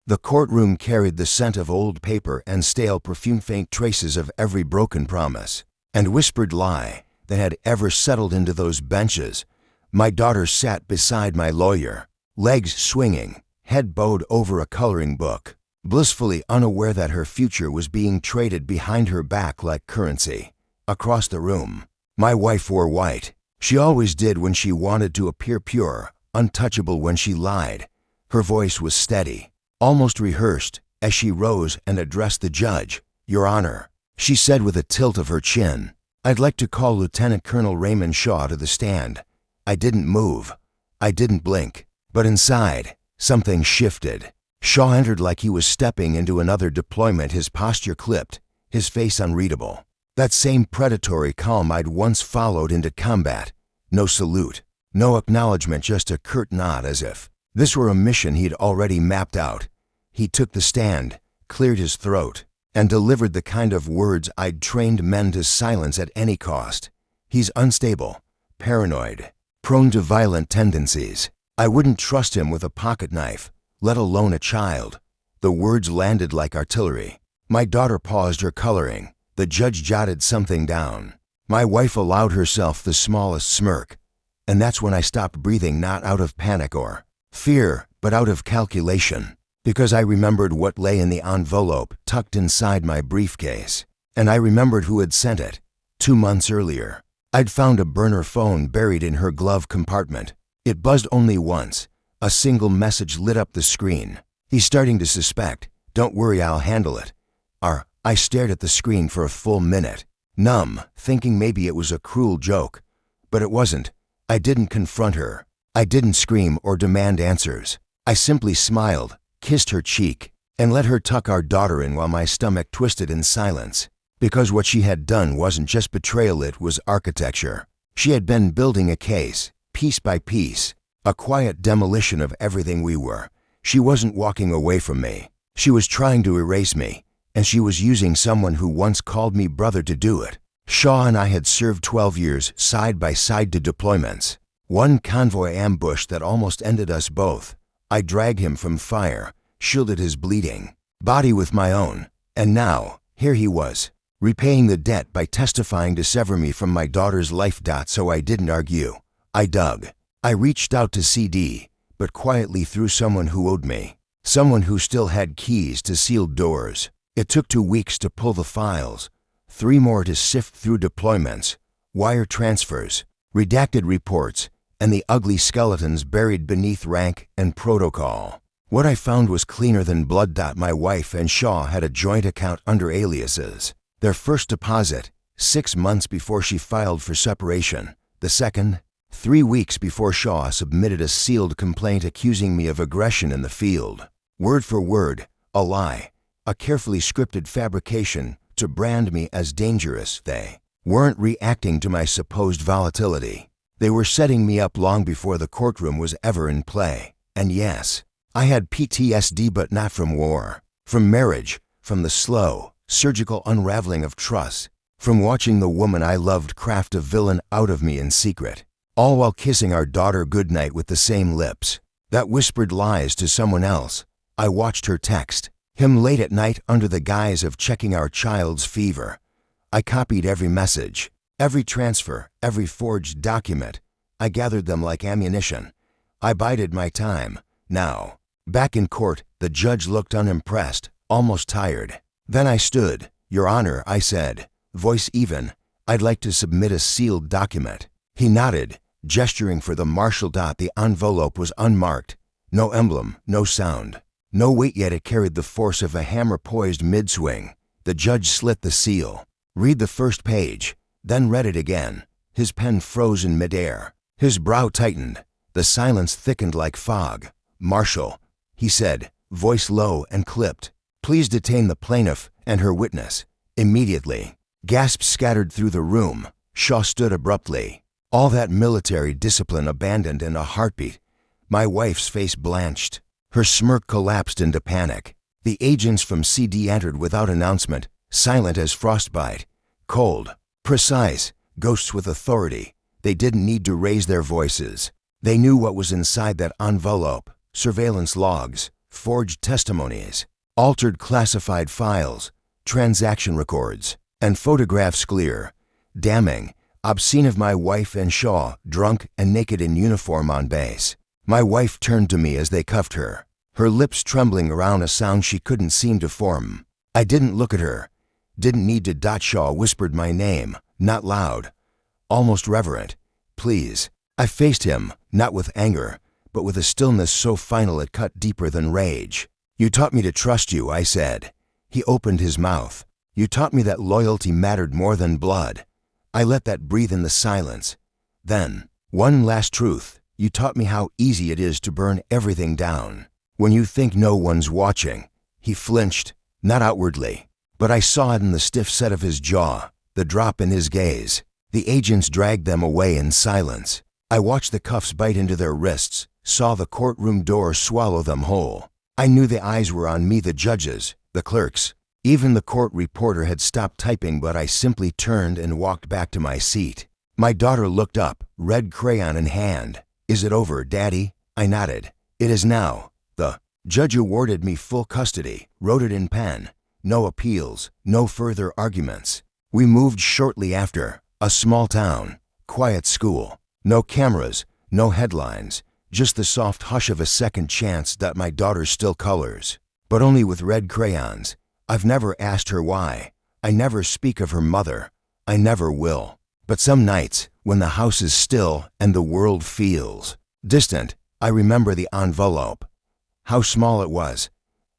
The courtroom carried the scent of old paper and stale perfume, faint traces of every broken promise and whispered lie that had ever settled into those benches. My daughter sat beside my lawyer, legs swinging, head bowed over a coloring book, blissfully unaware that her future was being traded behind her back like currency. Across the room, my wife wore white. She always did when she wanted to appear pure, untouchable when she lied. Her voice was steady, almost rehearsed, as she rose and addressed the judge. "Your Honor," she said with a tilt of her chin, "I'd like to call Lieutenant Colonel Raymond Shaw to the stand." I didn't move. I didn't blink. But inside, something shifted. Shaw entered like he was stepping into another deployment, his posture clipped, his face unreadable. That same predatory calm I'd once followed into combat. No salute, no acknowledgement, just a curt nod as if this were a mission he'd already mapped out. He took the stand, cleared his throat, and delivered the kind of words I'd trained men to silence at any cost. "He's unstable, paranoid, prone to violent tendencies. I wouldn't trust him with a pocket knife, let alone a child." The words landed like artillery. My daughter paused her coloring. The judge jotted something down. My wife allowed herself the smallest smirk. And that's when I stopped breathing, not out of panic or fear, but out of calculation. Because I remembered what lay in the envelope tucked inside my briefcase. And I remembered who had sent it. 2 months earlier, I'd found a burner phone buried in her glove compartment. It buzzed only once. A single message lit up the screen. "He's starting to suspect. Don't worry, I'll handle it." I stared at the screen for a full minute, numb, thinking maybe it was a cruel joke. But it wasn't. I didn't confront her. I didn't scream or demand answers. I simply smiled, kissed her cheek, and let her tuck our daughter in while my stomach twisted in silence. Because what she had done wasn't just betrayal, it was architecture. She had been building a case, piece by piece, a quiet demolition of everything we were. She wasn't walking away from me. She was trying to erase me. And she was using someone who once called me brother to do it. Shaw and I had served 12 years side by side to deployments. One convoy ambush that almost ended us both. I dragged him from fire, shielded his bleeding body with my own. And now, here he was, repaying the debt by testifying to sever me from my daughter's life. So I didn't argue. I dug. I reached out to CD, but quietly through someone who owed me. Someone who still had keys to sealed doors. It took 2 weeks to pull the files, 3 more to sift through deployments, wire transfers, redacted reports, and the ugly skeletons buried beneath rank and protocol. What I found was cleaner than blood. My wife and Shaw had a joint account under aliases. Their first deposit, 6 months before she filed for separation. The second, 3 weeks before Shaw submitted a sealed complaint accusing me of aggression in the field. Word for word, a lie. A carefully scripted fabrication to brand me as dangerous. They weren't reacting to my supposed volatility. They were setting me up long before the courtroom was ever in play. And yes, I had PTSD, but not from war. From marriage, from the slow, surgical unraveling of trust, from watching the woman I loved craft a villain out of me in secret, all while kissing our daughter goodnight with the same lips that whispered lies to someone else. I watched her text him late at night under the guise of checking our child's fever. I copied every message, every transfer, every forged document. I gathered them like ammunition. I bided my time. Now, back in court, the judge looked unimpressed, almost tired. Then I stood. "Your Honor," I said, voice even, "I'd like to submit a sealed document." He nodded, gesturing for the marshal. The envelope was unmarked. No emblem, no sound. No weight, yet it carried the force of a hammer poised mid-swing. The judge slit the seal. "Read the first page," then read it again. His pen froze in midair. His brow tightened. The silence thickened like fog. "Marshal," he said, voice low and clipped, "please detain the plaintiff and her witness immediately." Gasps scattered through the room. Shaw stood abruptly. All that military discipline abandoned in a heartbeat. My wife's face blanched. Her smirk collapsed into panic. The agents from CD entered without announcement, silent as frostbite. Cold, precise, ghosts with authority. They didn't need to raise their voices. They knew what was inside that envelope. Surveillance logs, forged testimonies, altered classified files, transaction records, and photographs clear, damning, obscene of my wife and Shaw, drunk and naked in uniform on base. My wife turned to me as they cuffed her, her lips trembling around a sound she couldn't seem to form. I didn't look at her, didn't need to. Shaw whispered my name, not loud, almost reverent. Please. I faced him, not with anger, but with a stillness so final it cut deeper than rage. You taught me to trust you, I said. He opened his mouth. You taught me that loyalty mattered more than blood. I let that breathe in the silence. Then, one last truth. You taught me how easy it is to burn everything down when you think no one's watching. He flinched, not outwardly, but I saw it in the stiff set of his jaw, the drop in his gaze. The agents dragged them away in silence. I watched the cuffs bite into their wrists, saw the courtroom door swallow them whole. I knew the eyes were on me, the judges, the clerks. Even the court reporter had stopped typing, but I simply turned and walked back to my seat. My daughter looked up, red crayon in hand. Is it over, Daddy? I nodded. It is now. The judge awarded me full custody, wrote it in pen. No appeals, no further arguments. We moved shortly after. A small town, quiet school. No cameras, no headlines, just the soft hush of a second chance that my daughter still colors, but only with red crayons. I've never asked her why. I never speak of her mother. I never will. But some nights, when the house is still and the world feels distant, I remember the envelope. How small it was,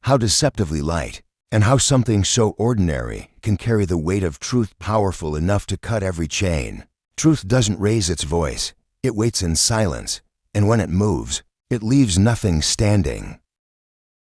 how deceptively light, and how something so ordinary can carry the weight of truth powerful enough to cut every chain. Truth doesn't raise its voice. It waits in silence, and when it moves, it leaves nothing standing.